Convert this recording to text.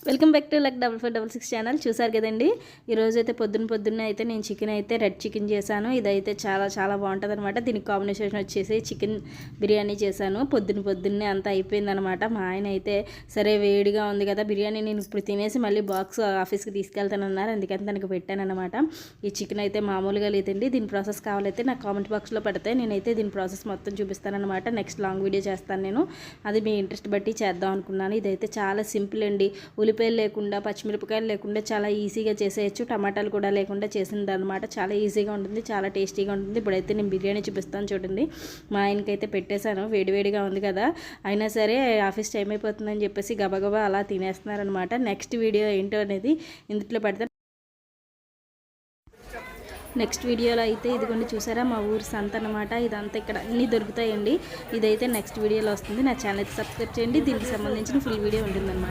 Welcome back to luck 4466 channel. చూసారు కదండి, ఈరోజు అయితే పొద్దున్నే అయితే నేను చికెన్ అయితే రెడ్ చికెన్ చేశాను. ఇదైతే చాలా చాలా బాగుంటుంది అనమాట. దీనికి కాంబినేషన్ వచ్చేసి చికెన్ బిర్యానీ చేశాను. పొద్దున్నే అంతా అయిపోయిందనమాట. మా ఆయన అయితే సరే వేడిగా ఉంది కదా బిర్యానీ, నేను ఇప్పుడు తినేసి మళ్ళీ బాక్స్ ఆఫీస్కి తీసుకెళ్తానన్నారు. అందుకని తనకు పెట్టానమాట. ఈ చికెన్ అయితే మామూలుగా లేదండి. దీని ప్రాసెస్ కావాలైతే నాకు కామెంట్ బాక్స్లో పెడితే నేనైతే దీని ప్రాసెస్ మొత్తం చూపిస్తానమాట. నెక్స్ట్ లాంగ్ వీడియో చేస్తాను నేను. అది మీ ఇంట్రెస్ట్ బట్టి చేద్దాం అనుకున్నాను. ఇదైతే చాలా సింపుల్ అండి. ఉల్లిపాయలు లేకుండా, పచ్చిమిరపకాయలు లేకుండా చాలా ఈజీగా చేసేయచ్చు. టమాటాలు కూడా లేకుండా చేసింది అనమాట. చాలా ఈజీగా ఉంటుంది, చాలా టేస్టీగా ఉంటుంది. ఇప్పుడైతే నేను బిర్యానీ చూపిస్తాను చూడండి. మా ఆయనకైతే పెట్టేశాను, వేడివేడిగా ఉంది కదా, అయినా సరే ఆఫీస్ టైం అయిపోతుందని చెప్పేసి గబగబా అలా తినేస్తున్నారనమాట. నెక్స్ట్ వీడియో ఏంటో అనేది ఇందులో పెడతాను. నెక్స్ట్ వీడియోలో అయితే ఇదిగోండి, చూసారా మా ఊరు సంత అనమాట. ఇదంతా ఇక్కడ అన్నీ దొరుకుతాయండి. ఇదైతే నెక్స్ట్ వీడియోలో వస్తుంది. నా ఛానల్ అయితే సబ్స్క్రైబ్ చేయండి. దీనికి సంబంధించిన ఫుల్ వీడియో ఉంటుందన్నమాట.